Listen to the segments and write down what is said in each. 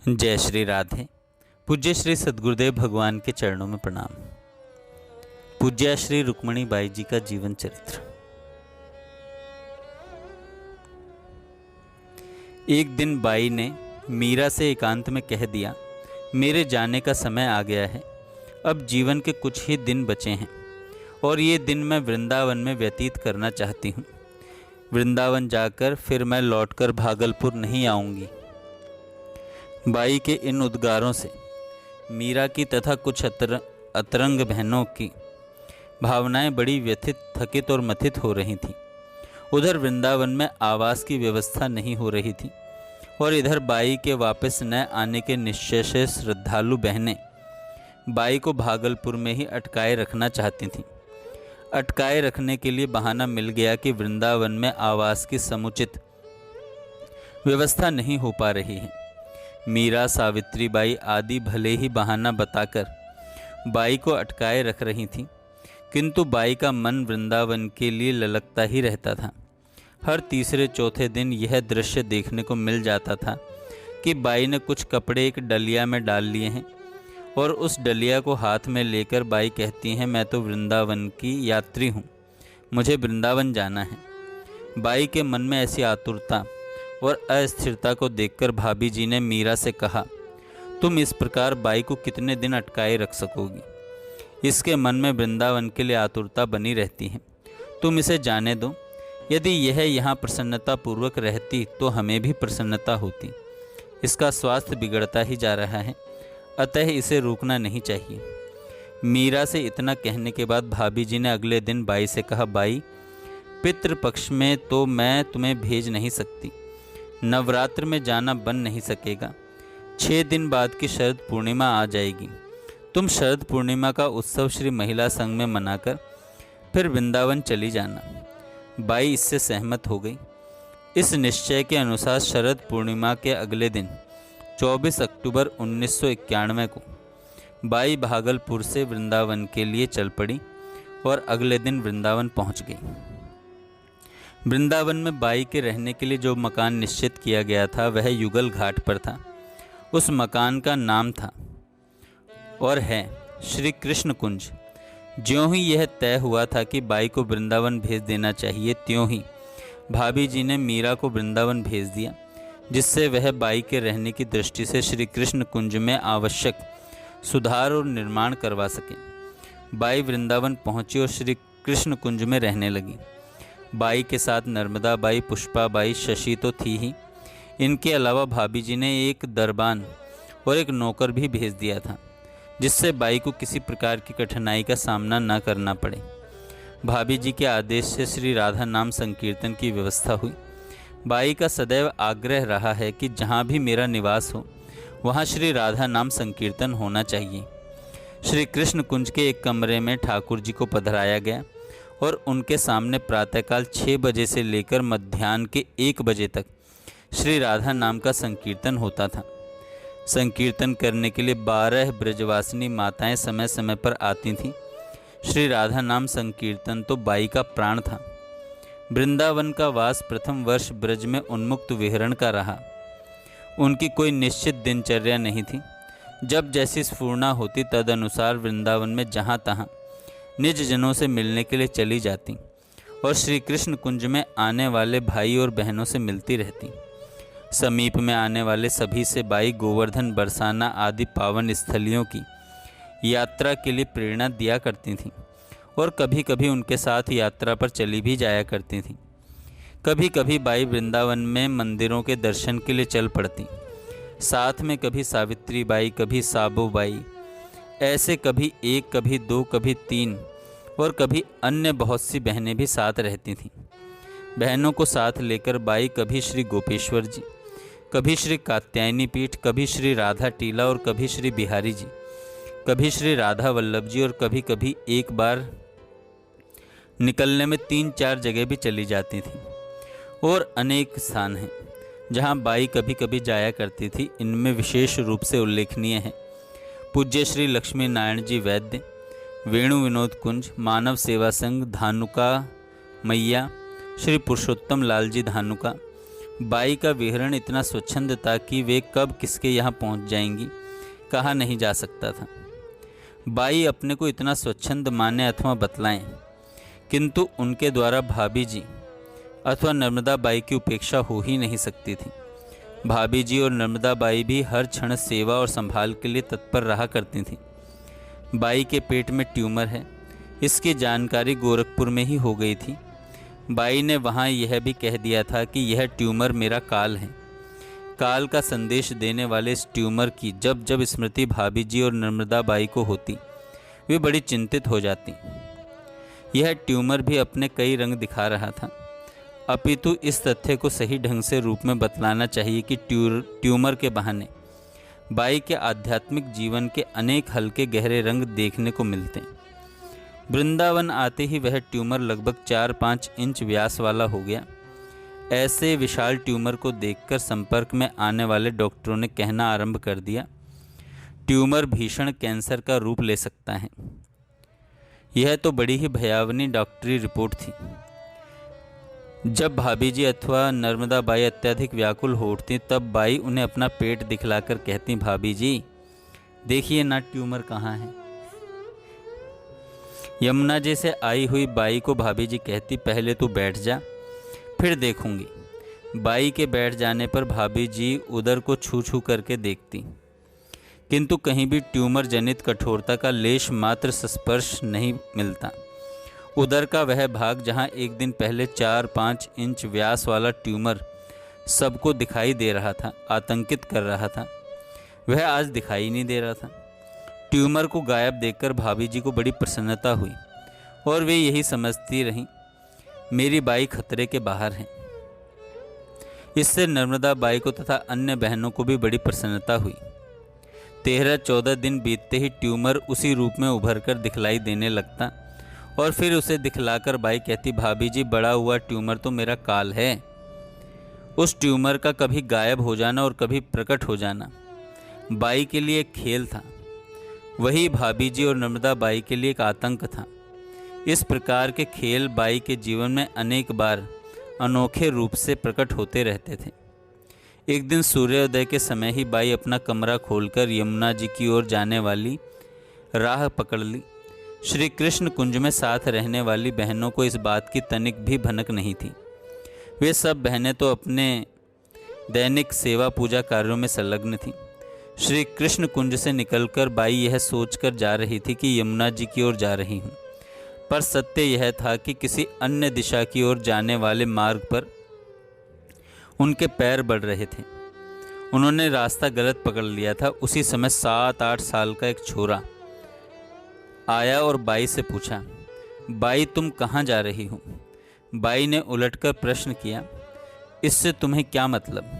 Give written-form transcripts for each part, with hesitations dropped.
जय श्री राधे। पूज्य श्री सद्गुरुदेव भगवान के चरणों में प्रणाम। पूज्य श्री रुक्मणी बाई जी का जीवन चरित्र। एक दिन बाई ने मीरा से एकांत में कह दिया, मेरे जाने का समय आ गया है। अब जीवन के कुछ ही दिन बचे हैं और ये दिन मैं वृंदावन में व्यतीत करना चाहती हूँ। वृंदावन जाकर फिर मैं लौटकर भागलपुर नहीं आऊँगी। बाई के इन उद्गारों से मीरा की तथा कुछ अतरंग बहनों की भावनाएं बड़ी व्यथित, थकित और मथित हो रही थीं। उधर वृंदावन में आवास की व्यवस्था नहीं हो रही थी और इधर बाई के वापस न आने के निश्चय से श्रद्धालु बहनें बाई को भागलपुर में ही अटकाए रखना चाहती थीं। अटकाए रखने के लिए बहाना मिल गया कि वृंदावन में आवास की समुचित व्यवस्था नहीं हो पा रही है। मीरा, सावित्री बाई आदि भले ही बहाना बताकर बाई को अटकाए रख रही थीं, किंतु बाई का मन वृंदावन के लिए ललकता ही रहता था। हर तीसरे चौथे दिन यह दृश्य देखने को मिल जाता था कि बाई ने कुछ कपड़े एक डलिया में डाल लिए हैं और उस डलिया को हाथ में लेकर बाई कहती हैं, मैं तो वृंदावन की यात्री हूँ, मुझे वृंदावन जाना है। बाई के मन में ऐसी आतुरता और अस्थिरता को देखकर भाभी जी ने मीरा से कहा, तुम इस प्रकार बाई को कितने दिन अटकाए रख सकोगी? इसके मन में वृंदावन के लिए आतुरता बनी रहती है। तुम इसे जाने दो। यदि यह यहाँ प्रसन्नता पूर्वक रहती तो हमें भी प्रसन्नता होती। इसका स्वास्थ्य बिगड़ता ही जा रहा है, अतः इसे रोकना नहीं चाहिए। मीरा से इतना कहने के बाद भाभी जी ने अगले दिन बाई से कहा, बाई, पितृपक्ष में तो मैं तुम्हें भेज नहीं सकती, नवरात्र में जाना बन नहीं सकेगा। 6 दिन बाद की शरद पूर्णिमा आ जाएगी। तुम शरद पूर्णिमा का उत्सव श्री महिला संघ में मनाकर फिर वृंदावन चली जाना। बाई इससे सहमत हो गई। इस निश्चय के अनुसार शरद पूर्णिमा के अगले दिन 24 अक्टूबर 1991 को बाई भागलपुर से वृंदावन के लिए चल पड़ी और अगले दिन वृंदावन पहुंच गई। वृंदावन में बाई के रहने के लिए जो मकान निश्चित किया गया था वह युगल घाट पर था। उस मकान का नाम था और है श्री कृष्ण कुंज। ज्यों ही यह तय हुआ था कि बाई को वृंदावन भेज देना चाहिए, त्यों ही भाभी जी ने मीरा को वृंदावन भेज दिया, जिससे वह बाई के रहने की दृष्टि से श्री कृष्ण कुंज में आवश्यक सुधार और निर्माण करवा सके। बाई वृंदावन पहुंची और श्री कृष्ण कुंज में रहने लगी। बाई के साथ नर्मदा बाई, पुष्पा बाई, शशि तो थी ही। इनके अलावा भाभी जी ने एक दरबान और एक नौकर भी भेज दिया था, जिससे बाई को किसी प्रकार की कठिनाई का सामना न करना पड़े। भाभी जी के आदेश से श्री राधा नाम संकीर्तन की व्यवस्था हुई। बाई का सदैव आग्रह रहा है कि जहाँ भी मेरा निवास हो वहाँ श्री राधा नाम संकीर्तन होना चाहिए। श्री कृष्ण कुंज के एक कमरे में ठाकुर जी को पधराया गया और उनके सामने प्रातःकाल 6 बजे से लेकर मध्याह्न के 1 बजे तक श्री राधा नाम का संकीर्तन होता था। संकीर्तन करने के लिए 12 ब्रजवासिनी माताएं समय समय पर आती थीं। श्री राधा नाम संकीर्तन तो बाई का प्राण था। वृंदावन का वास प्रथम वर्ष ब्रज में उन्मुक्त विहरण का रहा। उनकी कोई निश्चित दिनचर्या नहीं थी। जब जैसी स्फूर्णा होती तदनुसार वृंदावन में जहाँ तहाँ निज जनों से मिलने के लिए चली जाती और श्री कृष्ण कुंज में आने वाले भाई और बहनों से मिलती रहती। समीप में आने वाले सभी से बाई गोवर्धन, बरसाना आदि पावन स्थलियों की यात्रा के लिए प्रेरणा दिया करती थीं और कभी कभी उनके साथ यात्रा पर चली भी जाया करती थीं। कभी कभी बाई वृंदावन में मंदिरों के दर्शन के लिए चल पड़ती। साथ में कभी सावित्री बाई, कभी साबो बाई, ऐसे कभी 1, कभी 2, कभी 3 और कभी अन्य बहुत सी बहनें भी साथ रहती थीं। बहनों को साथ लेकर बाई कभी श्री गोपेश्वर जी, कभी श्री कात्यायनी पीठ, कभी श्री राधा टीला और कभी श्री बिहारी जी, कभी श्री राधा वल्लभ जी और कभी कभी एक बार निकलने में 3-4 जगह भी चली जाती थीं। और अनेक स्थान हैं जहाँ बाई कभी कभी जाया करती थी। इनमें विशेष रूप से उल्लेखनीय है पूज्य श्री लक्ष्मी नारायण जी वैद्य, वेणु विनोद कुंज, मानव सेवा संघ धानुका मैया, श्री पुरुषोत्तम लाल जी धानुका, बाई का विहरण इतना स्वच्छंद था कि वे कब किसके यहाँ पहुँच जाएंगी कहा नहीं जा सकता था। बाई अपने को इतना स्वच्छंद माने अथवा बतलाएं, किंतु उनके द्वारा भाभी जी अथवा नर्मदा बाई की उपेक्षा हो ही नहीं सकती थी। भाभी जी और नर्मदा बाई भी हर क्षण सेवा और संभाल के लिए तत्पर रहा करती थीं। बाई के पेट में ट्यूमर है, इसकी जानकारी गोरखपुर में ही हो गई थी। बाई ने वहाँ यह भी कह दिया था कि यह ट्यूमर मेरा काल है। काल का संदेश देने वाले इस ट्यूमर की जब जब स्मृति भाभी जी और नर्मदा बाई को होती, वे बड़ी चिंतित हो जाती। यह ट्यूमर भी अपने कई रंग दिखा रहा था, अपितु इस तथ्य को सही ढंग से रूप में बतलाना चाहिए कि ट्यूमर के बहाने बाई के आध्यात्मिक जीवन के अनेक हल्के गहरे रंग देखने को मिलते। वृंदावन आते ही वह ट्यूमर लगभग 4-5 इंच व्यास वाला हो गया। ऐसे विशाल ट्यूमर को देखकर संपर्क में आने वाले डॉक्टरों ने कहना आरंभ कर दिया, ट्यूमर भीषण कैंसर का रूप ले सकता है। यह तो बड़ी ही भयावनी डॉक्टरी रिपोर्ट थी। जब भाभी जी अथवा नर्मदा बाई अत्यधिक व्याकुल हो उठती, तब बाई उन्हें अपना पेट दिखलाकर कहती, भाभी जी देखिए ना ट्यूमर कहाँ है। यमुना जी से आई हुई बाई को भाभी जी कहती, पहले तू बैठ जा फिर देखूंगी। बाई के बैठ जाने पर भाभी जी उदर को छू छू करके देखती, किंतु कहीं भी ट्यूमर जनित कठोरता का लेश मात्र स्पर्श नहीं मिलता। उदर का वह भाग जहां एक दिन पहले 4-5 इंच व्यास वाला ट्यूमर सबको दिखाई दे रहा था, आतंकित कर रहा था, वह आज दिखाई नहीं दे रहा था। ट्यूमर को गायब देखकर भाभी जी को बड़ी प्रसन्नता हुई और वे यही समझती रहीं, मेरी बाई खतरे के बाहर है। इससे नर्मदा बाई को तथा अन्य बहनों को भी बड़ी प्रसन्नता हुई। 13-14 दिन बीतते ही ट्यूमर उसी रूप में उभर कर दिखलाई देने लगता और फिर उसे दिखलाकर बाई कहती, भाभी जी बड़ा हुआ ट्यूमर तो मेरा काल है। उस ट्यूमर का कभी गायब हो जाना और कभी प्रकट हो जाना बाई के लिए एक खेल था, वही भाभी जी और नर्मदा बाई के लिए एक आतंक था। इस प्रकार के खेल बाई के जीवन में अनेक बार अनोखे रूप से प्रकट होते रहते थे। एक दिन सूर्योदय के समय ही बाई अपना कमरा खोलकर यमुना जी की ओर जाने वाली राह पकड़ ली। श्री कृष्ण कुंज में साथ रहने वाली बहनों को इस बात की तनिक भी भनक नहीं थी। वे सब बहनें तो अपने दैनिक सेवा पूजा कार्यों में संलग्न थीं। श्री कृष्ण कुंज से निकलकर बाई यह सोचकर जा रही थी कि यमुना जी की ओर जा रही हूँ, पर सत्य यह था कि किसी अन्य दिशा की ओर जाने वाले मार्ग पर उनके पैर बढ़ रहे थे। उन्होंने रास्ता गलत पकड़ लिया था। उसी समय 7-8 साल का एक छोरा आया और बाई से पूछा, बाई तुम कहाँ जा रही हो? बाई ने उलटकर प्रश्न किया, इससे तुम्हें क्या मतलब?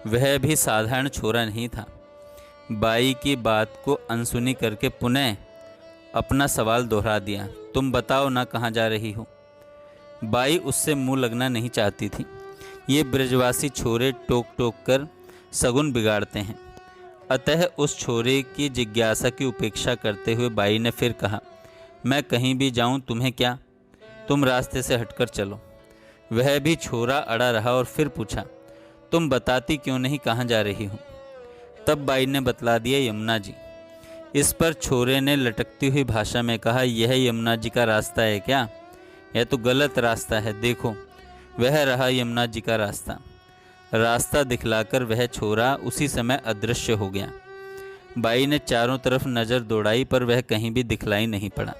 वह भी साधारण छोरा नहीं था। बाई की बात को अनसुनी करके पुनः अपना सवाल दोहरा दिया, तुम बताओ ना कहाँ जा रही हो? बाई उससे मुंह लगना नहीं चाहती थी। ये ब्रजवासी छोरे टोक टोक कर सगुन बिगाड़ते हैं। अतः उस छोरे की जिज्ञासा की उपेक्षा करते हुए बाई ने फिर कहा, मैं कहीं भी जाऊं तुम्हें क्या, तुम रास्ते से हटकर चलो। वह भी छोरा अड़ा रहा और फिर पूछा, तुम बताती क्यों नहीं कहाँ जा रही हो? तब बाई ने बतला दिया, यमुना जी। इस पर छोरे ने लटकती हुई भाषा में कहा, यह यमुना जी का रास्ता है क्या? यह तो गलत रास्ता है, देखो वह रहा यमुना जी का रास्ता। रास्ता दिखलाकर वह छोरा उसी समय अदृश्य हो गया। बाई ने चारों तरफ नज़र दौड़ाई पर वह कहीं भी दिखलाई नहीं पड़ा।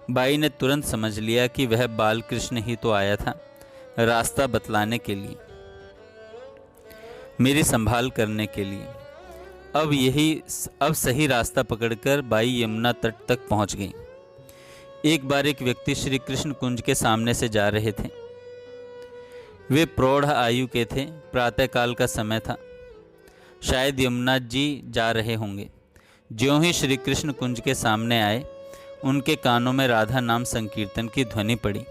बाई ने तुरंत समझ लिया कि वह बाल कृष्ण ही तो आया था रास्ता बतलाने के लिए, मेरी संभाल करने के लिए। अब सही रास्ता पकड़कर बाई यमुना तट तक पहुंच गई। एक बार एक व्यक्ति श्री कृष्ण कुंज के सामने से जा रहे थे। वे प्रौढ़ आयु के थे। प्रातःकाल का समय था, शायद यमुना जी जा रहे होंगे। ज्यों ही श्री कृष्ण कुंज के सामने आए, उनके कानों में राधा नाम संकीर्तन की ध्वनि पड़ी।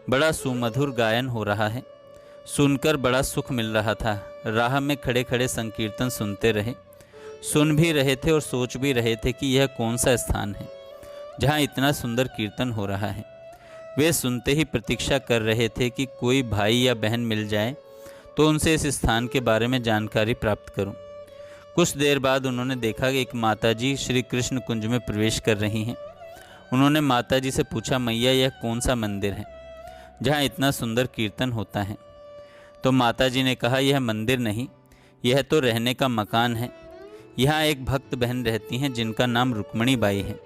बड़ा सुमधुर गायन हो रहा है, सुनकर बड़ा सुख मिल रहा था। राह में खड़े खड़े संकीर्तन सुनते रहे, सुन भी रहे थे और सोच भी रहे थे कि यह कौन सा स्थान है जहाँ इतना सुंदर कीर्तन हो रहा है। वे सुनते ही प्रतीक्षा कर रहे थे कि कोई भाई या बहन मिल जाए तो उनसे इस स्थान के बारे में जानकारी प्राप्त करूं। कुछ देर बाद उन्होंने देखा कि एक माताजी श्री कृष्ण कुंज में प्रवेश कर रही हैं। उन्होंने माताजी से पूछा, मैया यह कौन सा मंदिर है जहाँ इतना सुंदर कीर्तन होता है? तो माताजी ने कहा, यह मंदिर नहीं, यह तो रहने का मकान है। यहाँ एक भक्त बहन रहती हैं जिनका नाम रुक्मणी बाई है।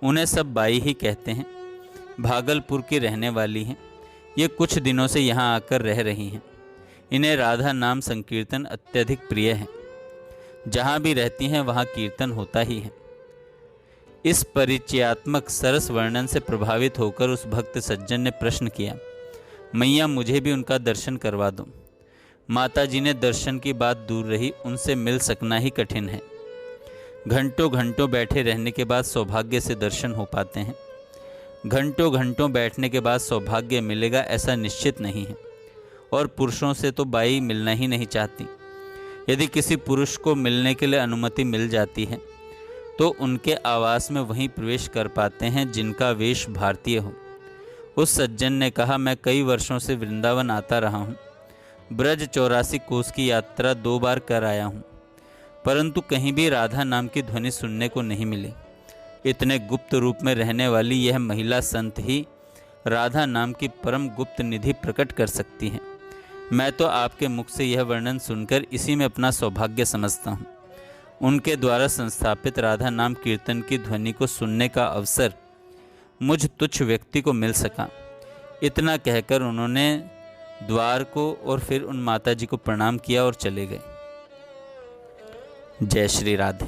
उन्हें सब बाई ही कहते हैं। भागलपुर की रहने वाली हैं। ये कुछ दिनों से यहाँ आकर रह रही हैं। इन्हें राधा नाम संकीर्तन अत्यधिक प्रिय है। जहाँ भी रहती हैं वहाँ कीर्तन होता ही है। इस परिचयात्मक सरस वर्णन से प्रभावित होकर उस भक्त सज्जन ने प्रश्न किया, मैया मुझे भी उनका दर्शन करवा दो। माताजी ने दर्शन की बात दूर रही, उनसे मिल सकना ही कठिन है। घंटों घंटों बैठे रहने के बाद सौभाग्य से दर्शन हो पाते हैं। घंटों घंटों बैठने के बाद सौभाग्य मिलेगा ऐसा निश्चित नहीं है। और पुरुषों से तो बाई मिलना ही नहीं चाहती। यदि किसी पुरुष को मिलने के लिए अनुमति मिल जाती है तो उनके आवास में वहीं प्रवेश कर पाते हैं जिनका वेश भारतीय हो। उस सज्जन ने कहा, मैं कई वर्षों से वृंदावन आता रहा हूँ। ब्रज 84 कोस की यात्रा 2 बार कर आया हूँ, परंतु कहीं भी राधा नाम की ध्वनि सुनने को नहीं मिली। इतने गुप्त रूप में रहने वाली यह महिला संत ही राधा नाम की परम गुप्त निधि प्रकट कर सकती है। मैं तो आपके मुख से यह वर्णन सुनकर इसी में अपना सौभाग्य समझता हूँ। उनके द्वारा संस्थापित राधा नाम कीर्तन की ध्वनि को सुनने का अवसर मुझ तुच्छ व्यक्ति को मिल सका। इतना कहकर उन्होंने द्वार को और फिर उन माताजी को प्रणाम किया और चले गए। जय श्री राधे।